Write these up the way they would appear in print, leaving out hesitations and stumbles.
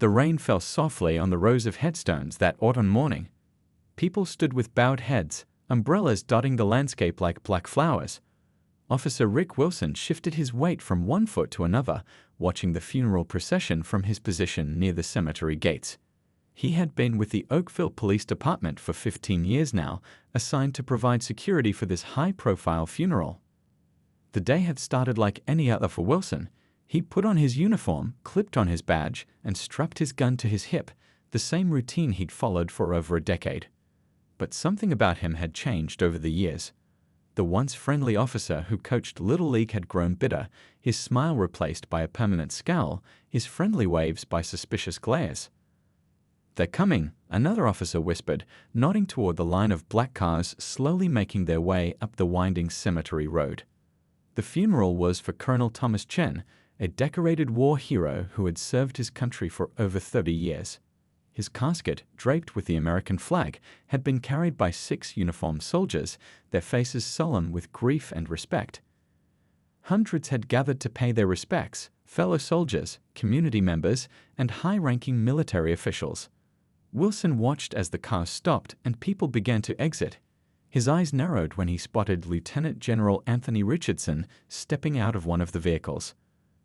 The rain fell softly on the rows of headstones that autumn morning. People stood with bowed heads, umbrellas dotting the landscape like black flowers. Officer Rick Wilson shifted his weight from one foot to another, watching the funeral procession from his position near the cemetery gates. He had been with the Oakville Police Department for 15 years now, assigned to provide security for this high-profile funeral. The day had started like any other for Wilson. He put on his uniform, clipped on his badge, and strapped his gun to his hip, the same routine he'd followed for over a decade. But something about him had changed over the years. The once friendly officer who coached Little League had grown bitter, his smile replaced by a permanent scowl, his friendly waves by suspicious glares. "They're coming," another officer whispered, nodding toward the line of black cars slowly making their way up the winding cemetery road. The funeral was for Colonel Thomas Chen, a decorated war hero who had served his country for over 30 years. His casket, draped with the American flag, had been carried by 6 uniformed soldiers, their faces solemn with grief and respect. Hundreds had gathered to pay their respects, fellow soldiers, community members, and high-ranking military officials. Wilson watched as the cars stopped and people began to exit. His eyes narrowed when he spotted Lieutenant General Anthony Richardson stepping out of one of the vehicles.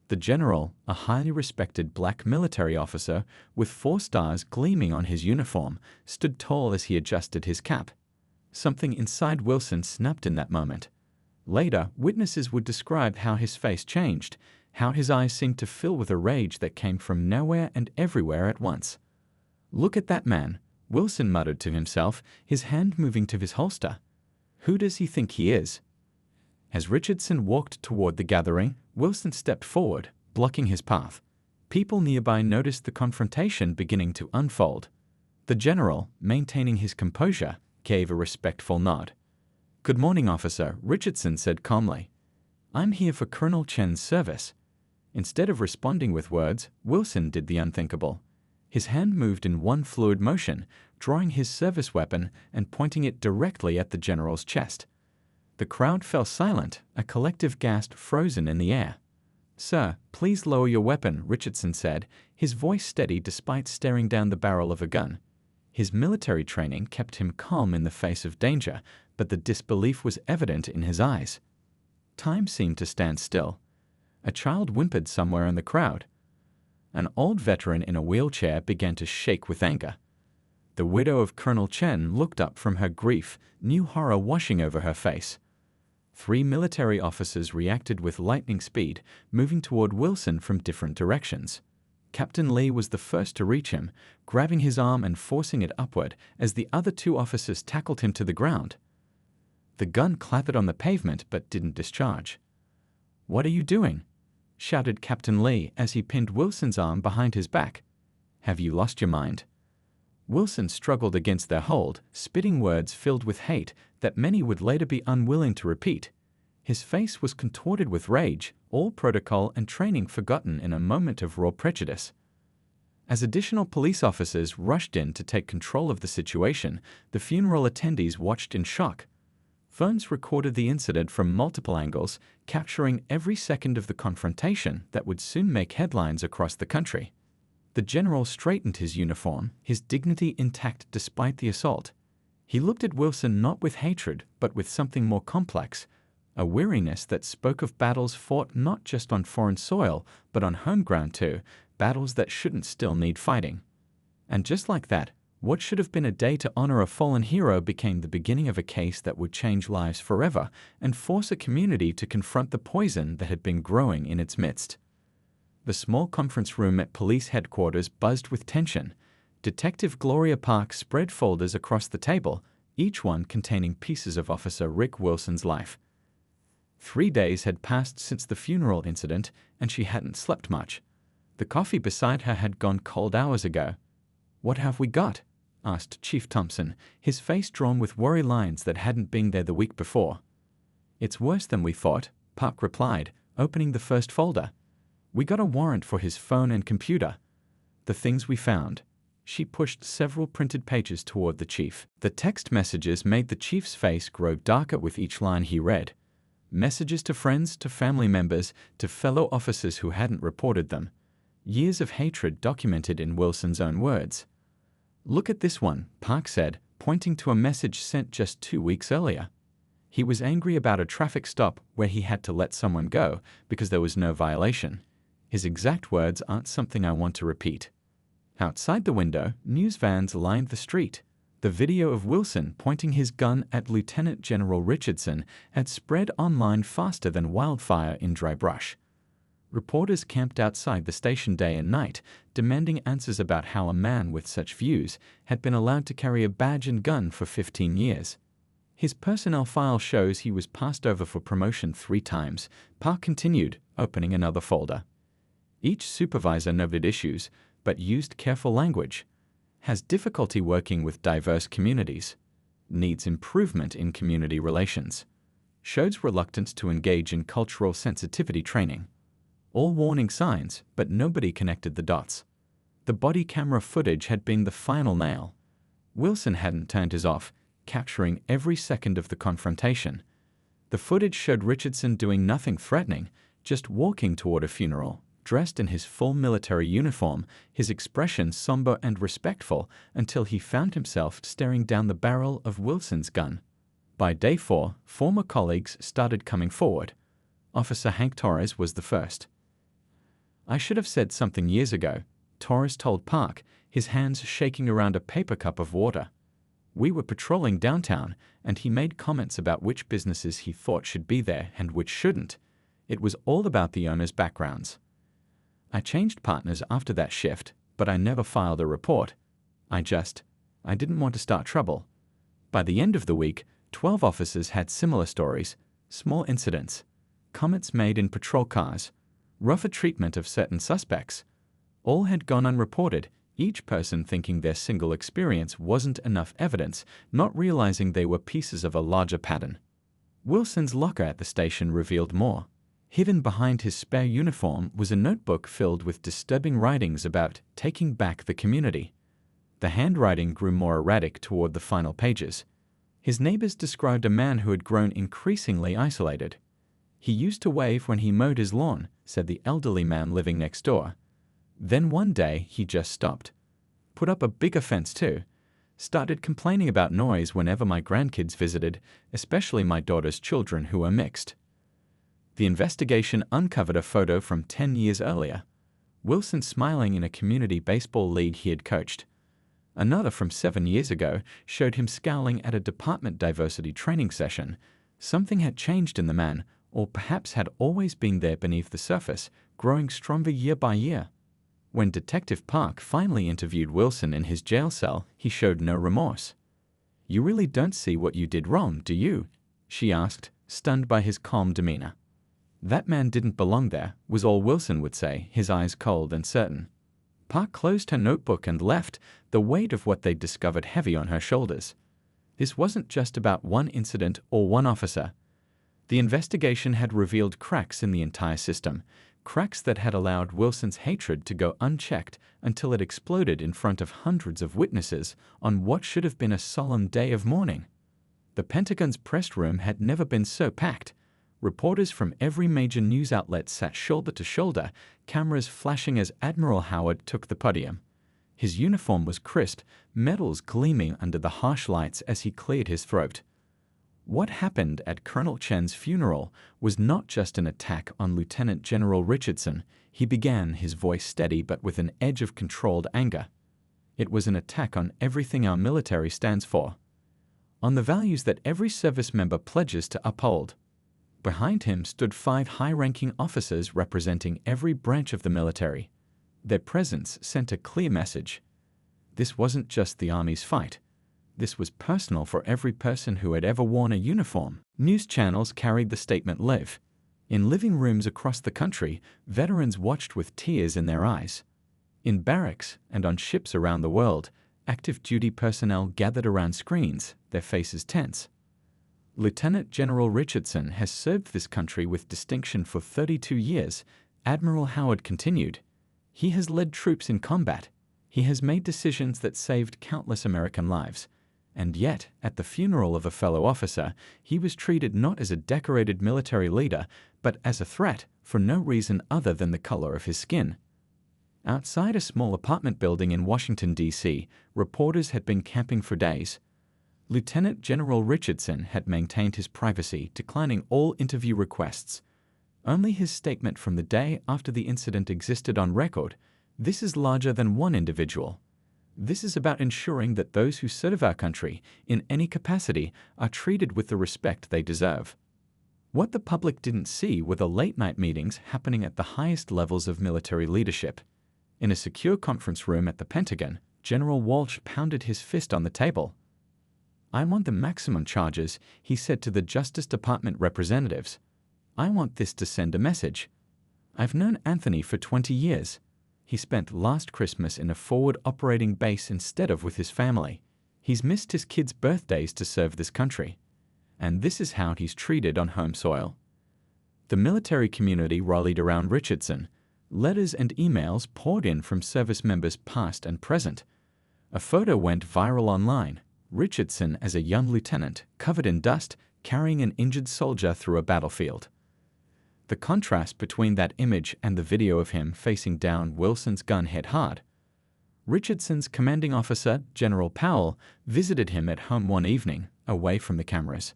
The general, a highly respected black military officer with 4 stars gleaming on his uniform, stood tall as he adjusted his cap. Something inside Wilson snapped in that moment. Later, witnesses would describe how his face changed, how his eyes seemed to fill with a rage that came from nowhere and everywhere at once. "Look at that man," Wilson muttered to himself, his hand moving to his holster. "Who does he think he is?" As Richardson walked toward the gathering, Wilson stepped forward, blocking his path. People nearby noticed the confrontation beginning to unfold. The general, maintaining his composure, gave a respectful nod. "Good morning, officer," Richardson said calmly. "I'm here for Colonel Chen's service." Instead of responding with words, Wilson did the unthinkable. His hand moved in one fluid motion, drawing his service weapon and pointing it directly at the general's chest. The crowd fell silent, a collective gasp frozen in the air. "Sir, please lower your weapon," Richardson said, his voice steady despite staring down the barrel of a gun. His military training kept him calm in the face of danger, but the disbelief was evident in his eyes. Time seemed to stand still. A child whimpered somewhere in the crowd. An old veteran in a wheelchair began to shake with anger. The widow of Colonel Chen looked up from her grief, new horror washing over her face. 3 military officers reacted with lightning speed, moving toward Wilson from different directions. Captain Lee was the first to reach him, grabbing his arm and forcing it upward as the other 2 officers tackled him to the ground. The gun clattered on the pavement but didn't discharge. "What are you doing?" shouted Captain Lee as he pinned Wilson's arm behind his back. "Have you lost your mind?" Wilson struggled against their hold, spitting words filled with hate that many would later be unwilling to repeat. His face was contorted with rage, all protocol and training forgotten in a moment of raw prejudice. As additional police officers rushed in to take control of the situation, the funeral attendees watched in shock. Phones recorded the incident from multiple angles, capturing every second of the confrontation that would soon make headlines across the country. The general straightened his uniform, his dignity intact despite the assault. He looked at Wilson not with hatred, but with something more complex, a weariness that spoke of battles fought not just on foreign soil, but on home ground too, battles that shouldn't still need fighting. And just like that, what should have been a day to honor a fallen hero became the beginning of a case that would change lives forever and force a community to confront the poison that had been growing in its midst. The small conference room at police headquarters buzzed with tension. Detective Gloria Park spread folders across the table, each one containing pieces of Officer Rick Wilson's life. 3 days had passed since the funeral incident, and she hadn't slept much. The coffee beside her had gone cold hours ago. "What have we got?" asked Chief Thompson, his face drawn with worry lines that hadn't been there the week before. "It's worse than we thought," Park replied, opening the first folder. "We got a warrant for his phone and computer. The things we found." She pushed several printed pages toward the chief. The text messages made the chief's face grow darker with each line he read. Messages to friends, to family members, to fellow officers who hadn't reported them. Years of hatred documented in Wilson's own words. "Look at this one," Park said, pointing to a message sent just 2 weeks earlier. He was angry about a traffic stop where he had to let someone go because there was no violation. His exact words aren't something I want to repeat. Outside the window, news vans lined the street. The video of Wilson pointing his gun at Lieutenant General Richardson had spread online faster than wildfire in dry brush. Reporters camped outside the station day and night, demanding answers about how a man with such views had been allowed to carry a badge and gun for 15 years. His personnel file shows he was passed over for promotion 3 times, Park continued, opening another folder. Each supervisor noted issues, but used careful language. Has difficulty working with diverse communities. Needs improvement in community relations. Shows reluctance to engage in cultural sensitivity training. All warning signs, but nobody connected the dots. The body camera footage had been the final nail. Wilson hadn't turned his off, capturing every second of the confrontation. The footage showed Richardson doing nothing threatening, just walking toward a funeral, dressed in his full military uniform, his expression somber and respectful, until he found himself staring down the barrel of Wilson's gun. By day 4, former colleagues started coming forward. Officer Hank Torres was the first. "I should have said something years ago," Torres told Park, his hands shaking around a paper cup of water. "We were patrolling downtown, and he made comments about which businesses he thought should be there and which shouldn't. It was all about the owners' backgrounds. I changed partners after that shift, but I never filed a report. I didn't want to start trouble." By the end of the week, 12 officers had similar stories, small incidents, comments made in patrol cars, rougher treatment of certain suspects. All had gone unreported, each person thinking their single experience wasn't enough evidence, not realizing they were pieces of a larger pattern. Wilson's locker at the station revealed more. Hidden behind his spare uniform was a notebook filled with disturbing writings about taking back the community. The handwriting grew more erratic toward the final pages. His neighbors described a man who had grown increasingly isolated. "He used to wave when he mowed his lawn," said the elderly man living next door. "Then one day he just stopped. Put up a bigger fence too. Started complaining about noise whenever my grandkids visited, especially my daughter's children who are mixed." The investigation uncovered a photo from 10 years earlier. Wilson smiling in a community baseball league he had coached. Another from 7 years ago showed him scowling at a department diversity training session. Something had changed in the man, or perhaps had always been there beneath the surface, growing stronger year by year. When Detective Park finally interviewed Wilson in his jail cell, he showed no remorse. "You really don't see what you did wrong, do you?" she asked, stunned by his calm demeanor. "That man didn't belong there," was all Wilson would say, his eyes cold and certain. Park closed her notebook and left, the weight of what they'd discovered heavy on her shoulders. This wasn't just about one incident or one officer. The investigation had revealed cracks in the entire system, cracks that had allowed Wilson's hatred to go unchecked until it exploded in front of hundreds of witnesses on what should have been a solemn day of mourning. The Pentagon's press room had never been so packed. Reporters from every major news outlet sat shoulder to shoulder, cameras flashing as Admiral Howard took the podium. His uniform was crisp, medals gleaming under the harsh lights as he cleared his throat. What happened at Colonel Chen's funeral was not just an attack on Lieutenant General Richardson, he began, his voice steady but with an edge of controlled anger. It was an attack on everything our military stands for. On the values that every service member pledges to uphold. Behind him stood 5 high-ranking officers representing every branch of the military. Their presence sent a clear message. This wasn't just the Army's fight. This was personal for every person who had ever worn a uniform. News channels carried the statement live. In living rooms across the country, veterans watched with tears in their eyes. In barracks and on ships around the world, active duty personnel gathered around screens, their faces tense. Lieutenant General Richardson has served this country with distinction for 32 years, Admiral Howard continued. He has led troops in combat. He has made decisions that saved countless American lives. And yet, at the funeral of a fellow officer, he was treated not as a decorated military leader, but as a threat for no reason other than the color of his skin. Outside a small apartment building in Washington, D.C., reporters had been camping for days. Lieutenant General Richardson had maintained his privacy, declining all interview requests. Only his statement from the day after the incident existed on record. This is larger than one individual. This is about ensuring that those who serve our country, in any capacity, are treated with the respect they deserve. What the public didn't see were the late-night meetings happening at the highest levels of military leadership. In a secure conference room at the Pentagon, General Walsh pounded his fist on the table. "I want the maximum charges," he said to the Justice Department representatives. "I want this to send a message. I've known Anthony for 20 years. He spent last Christmas in a forward operating base instead of with his family. He's missed his kids' birthdays to serve this country. And this is how he's treated on home soil." The military community rallied around Richardson. Letters and emails poured in from service members past and present. A photo went viral online. Richardson as a young lieutenant, covered in dust, carrying an injured soldier through a battlefield. The contrast between that image and the video of him facing down Wilson's gun hit hard. Richardson's commanding officer, General Powell, visited him at home one evening, away from the cameras.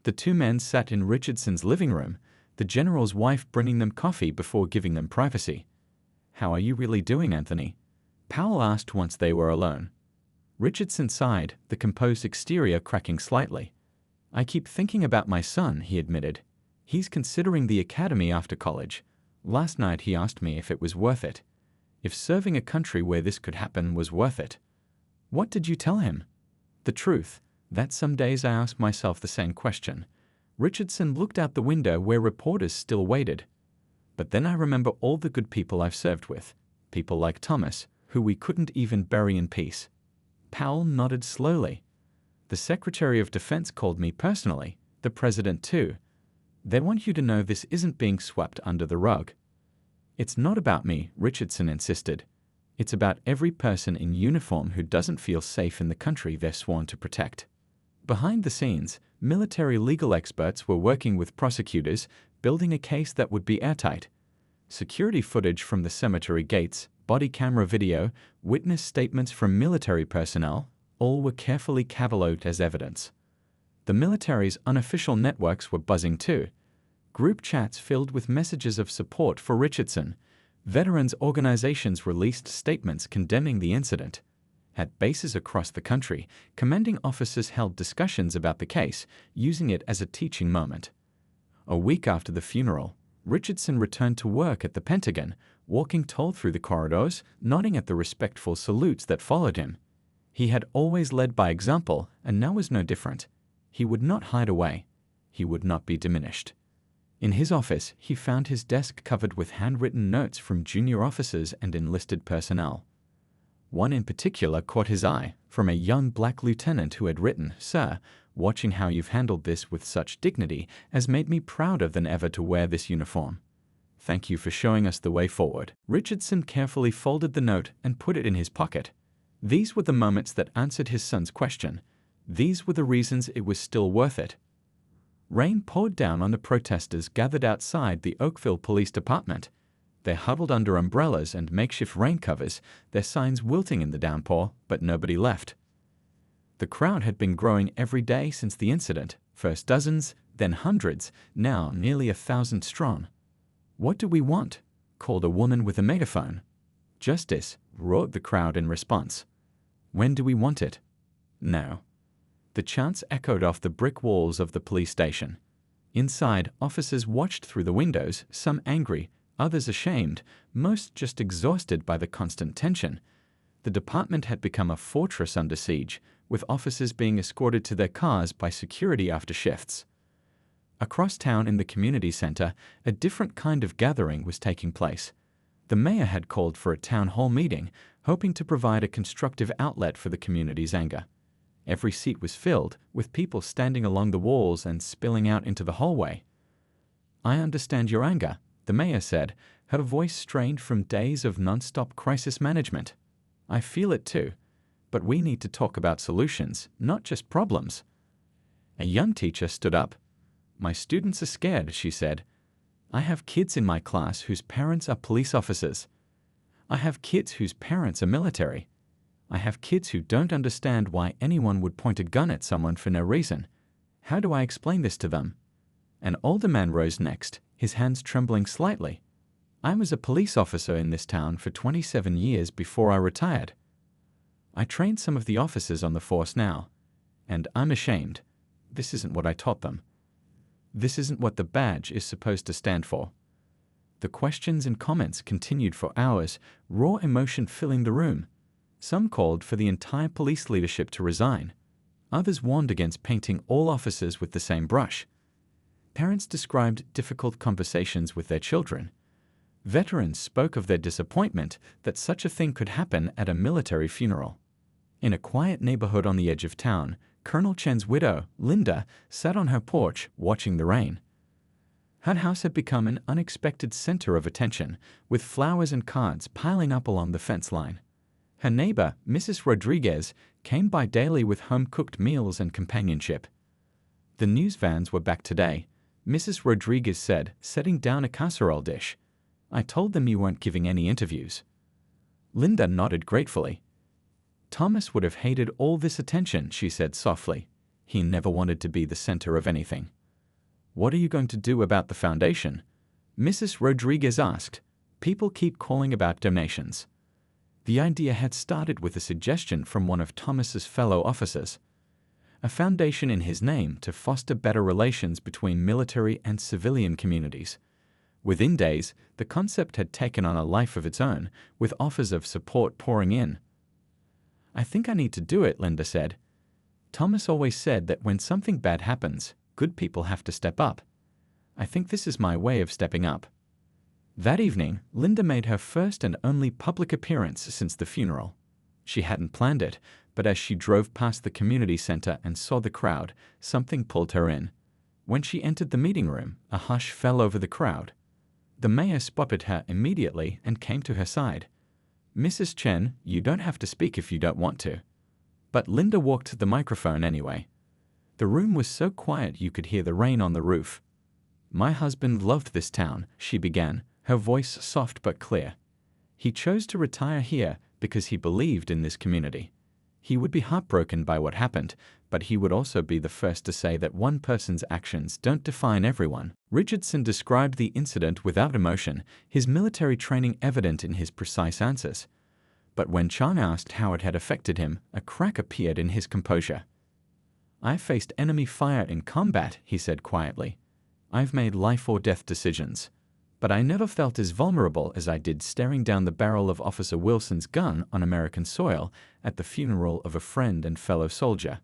The two men sat in Richardson's living room, the general's wife bringing them coffee before giving them privacy. "How are you really doing, Anthony?" Powell asked once they were alone. Richardson sighed, the composed exterior cracking slightly. "I keep thinking about my son," he admitted. "He's considering the academy after college. Last night he asked me if it was worth it. If serving a country where this could happen was worth it." "What did you tell him?" "The truth, that some days I ask myself the same question." Richardson looked out the window where reporters still waited. "But then I remember all the good people I've served with, people like Thomas, who we couldn't even bury in peace." Powell nodded slowly. "The Secretary of Defense called me personally, the President too. They want you to know this isn't being swept under the rug." "It's not about me," Richardson insisted. "It's about every person in uniform who doesn't feel safe in the country they're sworn to protect." Behind the scenes, military legal experts were working with prosecutors, building a case that would be airtight. Security footage from the cemetery gates, body camera video, witness statements from military personnel, all were carefully catalogued as evidence. The military's unofficial networks were buzzing too. Group chats filled with messages of support for Richardson. Veterans organizations released statements condemning the incident. At bases across the country, commanding officers held discussions about the case, using it as a teaching moment. A week after the funeral, Richardson returned to work at the Pentagon, walking tall through the corridors, nodding at the respectful salutes that followed him. He had always led by example, and now was no different. He would not hide away. He would not be diminished. In his office, he found his desk covered with handwritten notes from junior officers and enlisted personnel. One in particular caught his eye, from a young black lieutenant who had written, "Sir, watching how you've handled this with such dignity has made me prouder than ever to wear this uniform. Thank you for showing us the way forward." Richardson carefully folded the note and put it in his pocket. These were the moments that answered his son's question. These were the reasons it was still worth it. Rain poured down on the protesters gathered outside the Oakville Police Department. They huddled under umbrellas and makeshift rain covers, their signs wilting in the downpour, but nobody left. The crowd had been growing every day since the incident, first dozens, then hundreds, now nearly 1,000 strong. "What do we want?" called a woman with a megaphone. "Justice," roared the crowd in response. "When do we want it?" "Now." The chants echoed off the brick walls of the police station. Inside, officers watched through the windows, some angry, others ashamed, most just exhausted by the constant tension. The department had become a fortress under siege, with officers being escorted to their cars by security after shifts. Across town in the community center, a different kind of gathering was taking place. The mayor had called for a town hall meeting, hoping to provide a constructive outlet for the community's anger. Every seat was filled, with people standing along the walls and spilling out into the hallway. "I understand your anger," the mayor said, her voice strained from days of non-stop crisis management. "I feel it too. But we need to talk about solutions, not just problems." A young teacher stood up. "My students are scared," she said. "I have kids in my class whose parents are police officers. I have kids whose parents are military. I have kids who don't understand why anyone would point a gun at someone for no reason. How do I explain this to them? An older man rose next, his hands trembling slightly. I was a police officer in this town for 27 years before I retired. I trained some of the officers on the force now, and I'm ashamed. This isn't what I taught them. This isn't what the badge is supposed to stand for. The questions and comments continued for hours, raw emotion filling the room. Some called for the entire police leadership to resign. Others warned against painting all officers with the same brush. Parents described difficult conversations with their children. Veterans spoke of their disappointment that such a thing could happen at a military funeral. In a quiet neighborhood on the edge of town, Colonel Chen's widow, Linda, sat on her porch watching the rain. Her house had become an unexpected center of attention, with flowers and cards piling up along the fence line. Her neighbor, Mrs. Rodriguez, came by daily with home-cooked meals and companionship. The news vans were back today, Mrs. Rodriguez said, setting down a casserole dish. I told them you weren't giving any interviews. Linda nodded gratefully. Thomas would have hated all this attention, she said softly. He never wanted to be the center of anything. What are you going to do about the foundation? Mrs. Rodriguez asked. People keep calling about donations. The idea had started with a suggestion from one of Thomas's fellow officers. A foundation in his name to foster better relations between military and civilian communities. Within days, the concept had taken on a life of its own, with offers of support pouring in. I think I need to do it, Linda said. Thomas always said that when something bad happens, good people have to step up. I think this is my way of stepping up. That evening, Linda made her first and only public appearance since the funeral. She hadn't planned it, but as she drove past the community center and saw the crowd, something pulled her in. When she entered the meeting room, a hush fell over the crowd. The mayor spotted her immediately and came to her side. Mrs. Chen, you don't have to speak if you don't want to. But Linda walked to the microphone anyway. The room was so quiet you could hear the rain on the roof. My husband loved this town, she began, her voice soft but clear. He chose to retire here because he believed in this community. He would be heartbroken by what happened, but he would also be the first to say that one person's actions don't define everyone. Richardson described the incident without emotion, his military training evident in his precise answers. But when Chang asked how it had affected him, a crack appeared in his composure. I faced enemy fire in combat, he said quietly. I've made life-or-death decisions. But I never felt as vulnerable as I did staring down the barrel of Officer Wilson's gun on American soil at the funeral of a friend and fellow soldier.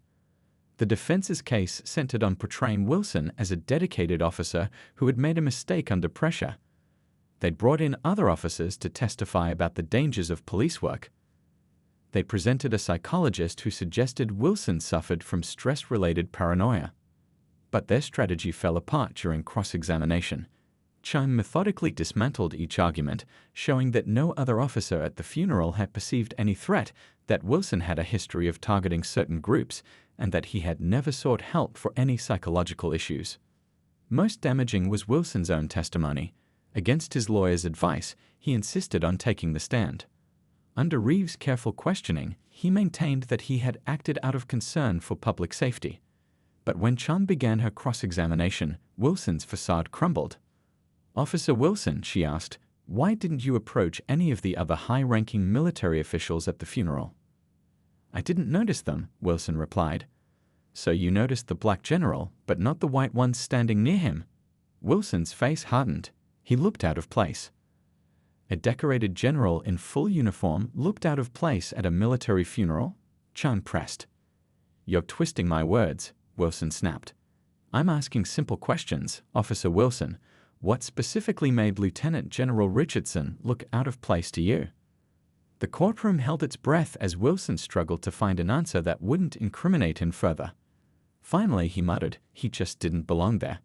The defense's case centered on portraying Wilson as a dedicated officer who had made a mistake under pressure. They'd brought in other officers to testify about the dangers of police work. They presented a psychologist who suggested Wilson suffered from stress-related paranoia. But their strategy fell apart during cross-examination. Chime methodically dismantled each argument, showing that no other officer at the funeral had perceived any threat, that Wilson had a history of targeting certain groups, and that he had never sought help for any psychological issues. Most damaging was Wilson's own testimony. Against his lawyer's advice, he insisted on taking the stand. Under Reeves' careful questioning, he maintained that he had acted out of concern for public safety. But when Chun began her cross-examination, Wilson's facade crumbled. Officer Wilson, she asked, why didn't you approach any of the other high-ranking military officials at the funeral? I didn't notice them, Wilson replied. So you noticed the black general, but not the white ones standing near him? Wilson's face hardened. He looked out of place. A decorated general in full uniform looked out of place at a military funeral? Chun pressed. You're twisting my words, Wilson snapped. I'm asking simple questions, Officer Wilson. What specifically made Lieutenant General Richardson look out of place to you? The courtroom held its breath as Wilson struggled to find an answer that wouldn't incriminate him further. Finally, he muttered, he just didn't belong there.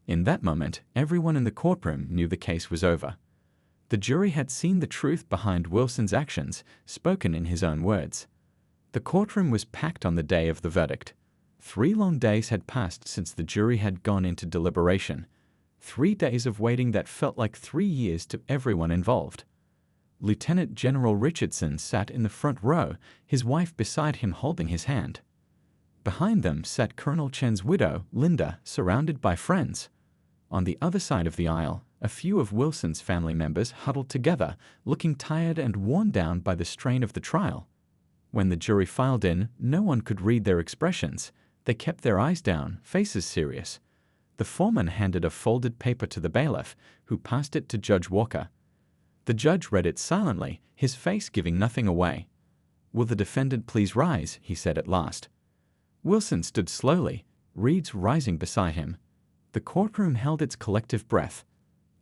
In that moment, everyone in the courtroom knew the case was over. The jury had seen the truth behind Wilson's actions, spoken in his own words. The courtroom was packed on the day of the verdict. 3 long days had passed since the jury had gone into deliberation. 3 days of waiting that felt like 3 years to everyone involved. Lieutenant General Richardson sat in the front row, his wife beside him holding his hand. Behind them sat Colonel Chen's widow, Linda, surrounded by friends. On the other side of the aisle, a few of Wilson's family members huddled together, looking tired and worn down by the strain of the trial. When the jury filed in, no one could read their expressions. They kept their eyes down, faces serious. The foreman handed a folded paper to the bailiff, who passed it to Judge Walker. The judge read it silently, his face giving nothing away. "Will the defendant please rise?" he said at last. Wilson stood slowly, Reeds rising beside him. The courtroom held its collective breath.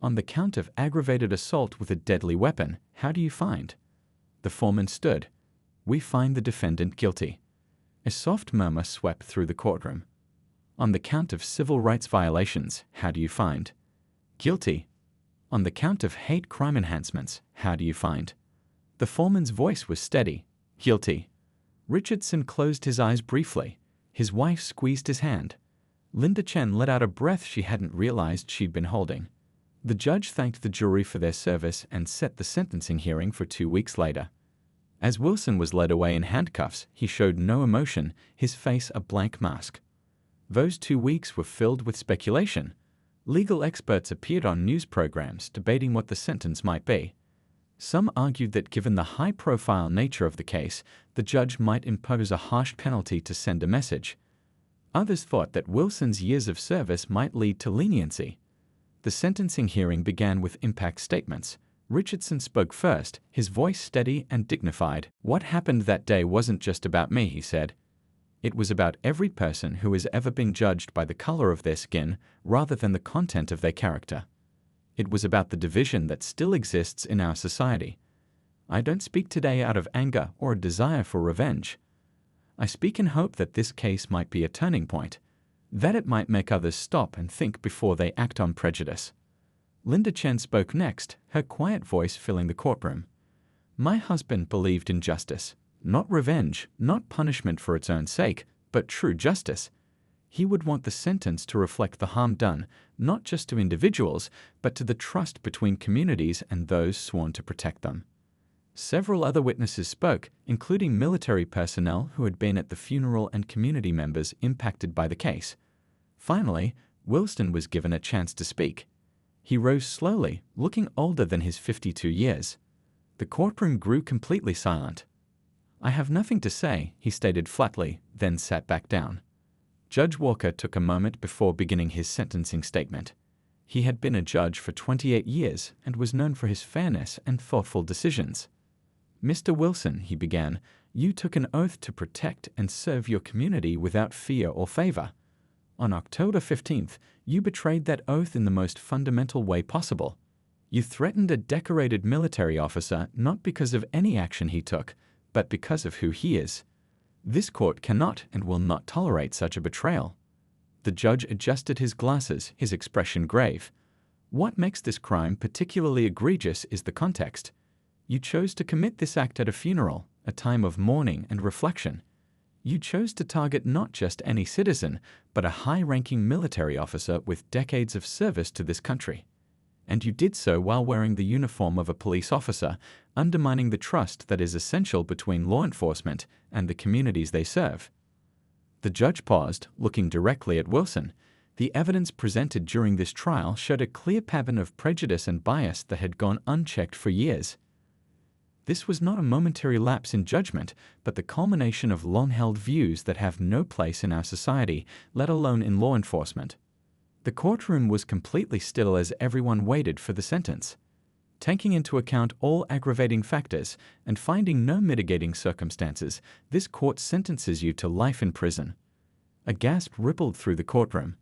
"On the count of aggravated assault with a deadly weapon, how do you find?" The foreman stood. "We find the defendant guilty." A soft murmur swept through the courtroom. "On the count of civil rights violations, how do you find?" "Guilty." "On the count of hate crime enhancements, how do you find?" The foreman's voice was steady. "Guilty." Richardson closed his eyes briefly. His wife squeezed his hand. Linda Chen let out a breath she hadn't realized she'd been holding. The judge thanked the jury for their service and set the sentencing hearing for 2 weeks later. As Wilson was led away in handcuffs, he showed no emotion, his face a blank mask. Those 2 weeks were filled with speculation. Legal experts appeared on news programs debating what the sentence might be. Some argued that given the high-profile nature of the case, the judge might impose a harsh penalty to send a message. Others thought that Wilson's years of service might lead to leniency. The sentencing hearing began with impact statements. Richardson spoke first, his voice steady and dignified. "What happened that day wasn't just about me," he said. "It was about every person who has ever been judged by the color of their skin rather than the content of their character. It was about the division that still exists in our society. I don't speak today out of anger or a desire for revenge. I speak in hope that this case might be a turning point, that it might make others stop and think before they act on prejudice." Linda Chen spoke next, her quiet voice filling the courtroom. "My husband believed in justice. Not revenge, not punishment for its own sake, but true justice. He would want the sentence to reflect the harm done, not just to individuals, but to the trust between communities and those sworn to protect them." Several other witnesses spoke, including military personnel who had been at the funeral and community members impacted by the case. Finally, Wilson was given a chance to speak. He rose slowly, looking older than his 52 years. The courtroom grew completely silent. "I have nothing to say," he stated flatly, then sat back down. Judge Walker took a moment before beginning his sentencing statement. He had been a judge for 28 years and was known for his fairness and thoughtful decisions. "Mr. Wilson," he began, "you took an oath to protect and serve your community without fear or favor. On October 15th, you betrayed that oath in the most fundamental way possible. You threatened a decorated military officer not because of any action he took, but because of who he is. This court cannot and will not tolerate such a betrayal." The judge adjusted his glasses, his expression grave. "What makes this crime particularly egregious is the context. You chose to commit this act at a funeral, a time of mourning and reflection. You chose to target not just any citizen, but a high-ranking military officer with decades of service to this country. And you did so while wearing the uniform of a police officer, undermining the trust that is essential between law enforcement and the communities they serve." The judge paused, looking directly at Wilson. The evidence presented during this trial showed a clear pattern of prejudice and bias that had gone unchecked for years. This was not a momentary lapse in judgment, but the culmination of long-held views that have no place in our society, let alone in law enforcement. The courtroom was completely still as everyone waited for the sentence. Taking into account all aggravating factors and finding no mitigating circumstances, this court sentences you to life in prison. A gasp rippled through the courtroom.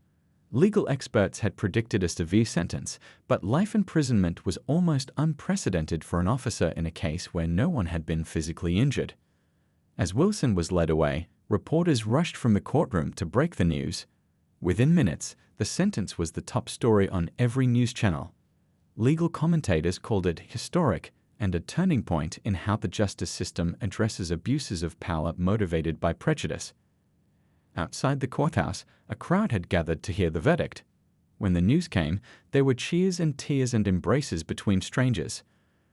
Legal experts had predicted a severe sentence, but life imprisonment was almost unprecedented for an officer in a case where no one had been physically injured. As Wilson was led away, reporters rushed from the courtroom to break the news. Within minutes, the sentence was the top story on every news channel. Legal commentators called it historic and a turning point in how the justice system addresses abuses of power motivated by prejudice. Outside the courthouse, a crowd had gathered to hear the verdict. When the news came, there were cheers and tears and embraces between strangers.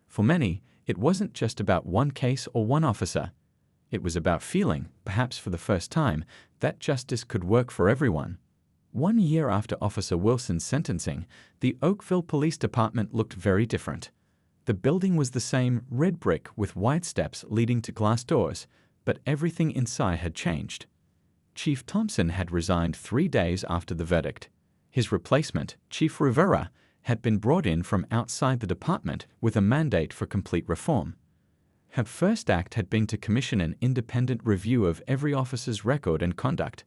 For many, It wasn't just about one case or one officer. It was about feeling, perhaps for the first time, that justice could work for everyone. 1 year after Officer Wilson's sentencing, the Oakville Police Department looked very different. The building was the same red brick with white steps leading to glass doors, but everything inside had changed. Chief Thompson had resigned 3 days after the verdict. His replacement, Chief Rivera, had been brought in from outside the department with a mandate for complete reform. Her first act had been to commission an independent review of every officer's record and conduct.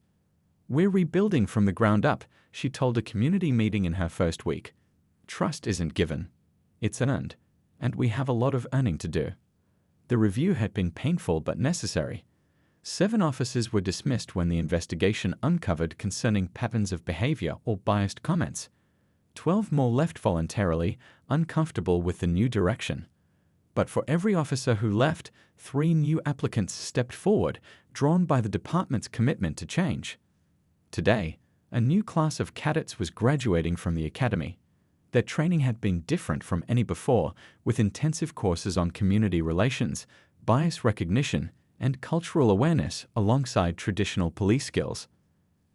"We're rebuilding from the ground up," she told a community meeting in her first week. "Trust isn't given. It's earned, and we have a lot of earning to do." The review had been painful but necessary. 7 officers were dismissed when the investigation uncovered concerning patterns of behavior or biased comments. 12 more left voluntarily, uncomfortable with the new direction. But for every officer who left, 3 new applicants stepped forward, drawn by the department's commitment to change. Today, a new class of cadets was graduating from the academy. Their training had been different from any before, with intensive courses on community relations, bias recognition, and cultural awareness alongside traditional police skills.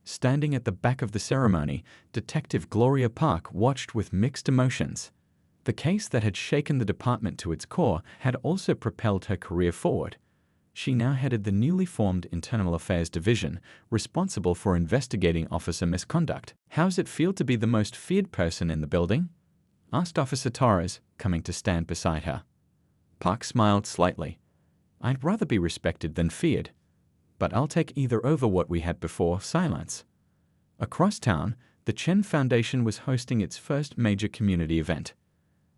Standing at the back of the ceremony, Detective Gloria Park watched with mixed emotions. The case that had shaken the department to its core had also propelled her career forward. She now headed the newly formed Internal Affairs Division, responsible for investigating officer misconduct. "How's it feel to be the most feared person in the building?" asked Officer Torres, coming to stand beside her. Park smiled slightly. "I'd rather be respected than feared. But I'll take either over what we had before." Silence. Across town, the Chen Foundation was hosting its first major community event.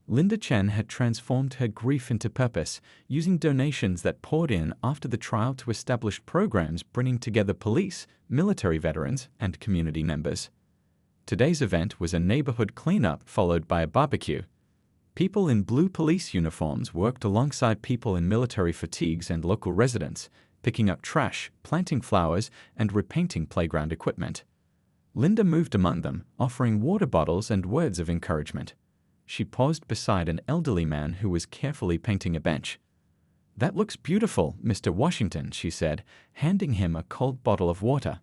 Linda Chen had transformed her grief into purpose, using donations that poured in after the trial to establish programs bringing together police, military veterans, and community members. Today's event was a neighborhood cleanup followed by a barbecue. People in blue police uniforms worked alongside people in military fatigues and local residents, picking up trash, planting flowers, and repainting playground equipment. Linda moved among them, offering water bottles and words of encouragement. She paused beside an elderly man who was carefully painting a bench. "That looks beautiful, Mr. Washington," she said, handing him a cold bottle of water.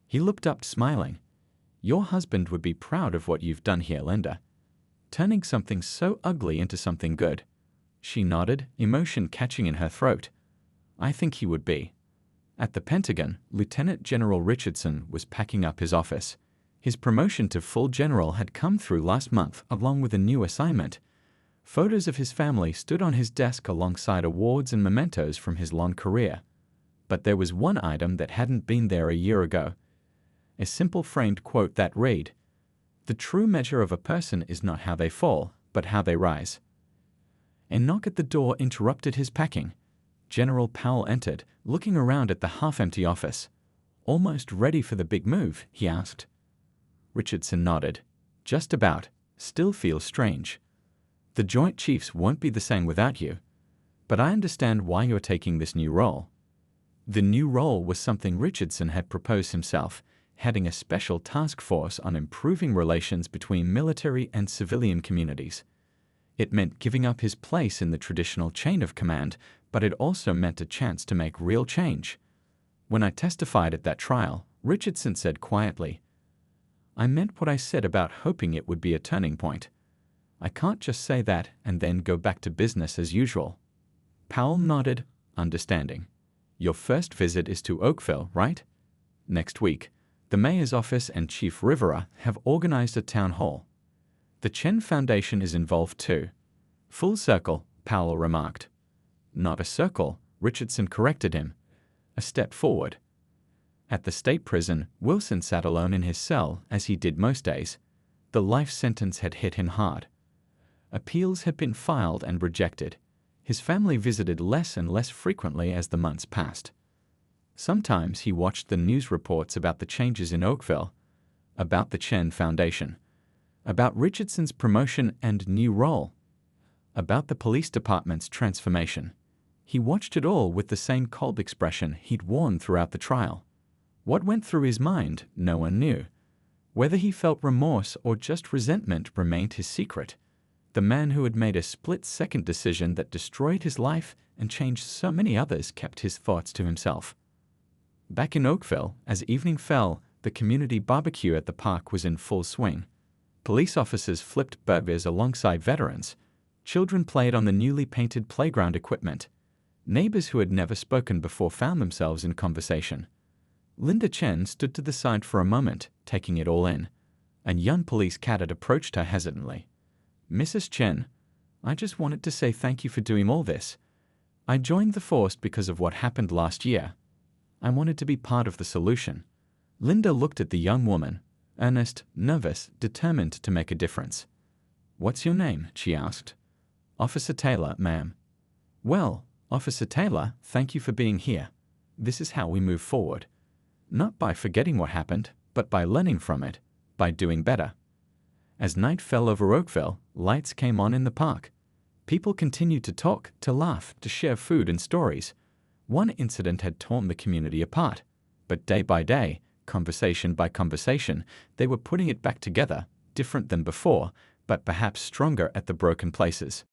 He looked up, smiling. "Your husband would be proud of what you've done here, Linda. Turning something so ugly into something good." She nodded, emotion catching in her throat. "I think he would be." At the Pentagon, Lieutenant General Richardson was packing up his office. His promotion to full general had come through last month, along with a new assignment. Photos of his family stood on his desk alongside awards and mementos from his long career. But there was one item that hadn't been there a year ago. A simple framed quote that read, "The true measure of a person is not how they fall, but how they rise." A knock at the door interrupted his packing. General Powell entered, looking around at the half-empty office. "Almost ready for the big move?" he asked. Richardson nodded. "Just about. Still feels strange. The Joint Chiefs won't be the same without you. But I understand why you're taking this new role." The new role was something Richardson had proposed himself, heading a special task force on improving relations between military and civilian communities. It meant giving up his place in the traditional chain of command, but it also meant a chance to make real change. "When I testified at that trial," Richardson said quietly, "I meant what I said about hoping it would be a turning point. I can't just say that and then go back to business as usual." Powell nodded, understanding. "Your first visit is to Oakville, right?" "Next week. The mayor's office and Chief Rivera have organized a town hall. The Chen Foundation is involved too." "Full circle," Powell remarked. "Not a circle," Richardson corrected him. "A step forward." At the state prison, Wilson sat alone in his cell, as he did most days. The life sentence had hit him hard. Appeals had been filed and rejected. His family visited less and less frequently as the months passed. Sometimes he watched the news reports about the changes in Oakville, about the Chen Foundation, about Richardson's promotion and new role, about the police department's transformation. He watched it all with the same cold expression he'd worn throughout the trial. What went through his mind, no one knew. Whether he felt remorse or just resentment remained his secret. The man who had made a split-second decision that destroyed his life and changed so many others kept his thoughts to himself. Back in Oakville, as evening fell, the community barbecue at the park was in full swing. Police officers flipped burgers alongside veterans. Children played on the newly painted playground equipment. Neighbors who had never spoken before found themselves in conversation. Linda Chen stood to the side for a moment, taking it all in. A young police cadet approached her hesitantly. "Mrs. Chen, I just wanted to say thank you for doing all this. I joined the force because of what happened last year. I wanted to be part of the solution." Linda looked at the young woman, earnest, nervous, determined to make a difference. "What's your name?" she asked. "Officer Taylor, ma'am." "Well, Officer Taylor, thank you for being here. This is how we move forward. Not by forgetting what happened, but by learning from it, by doing better." As night fell over Oakville, lights came on in the park. People continued to talk, to laugh, to share food and stories. One incident had torn the community apart, but day by day, conversation by conversation, they were putting it back together, different than before, but perhaps stronger at the broken places.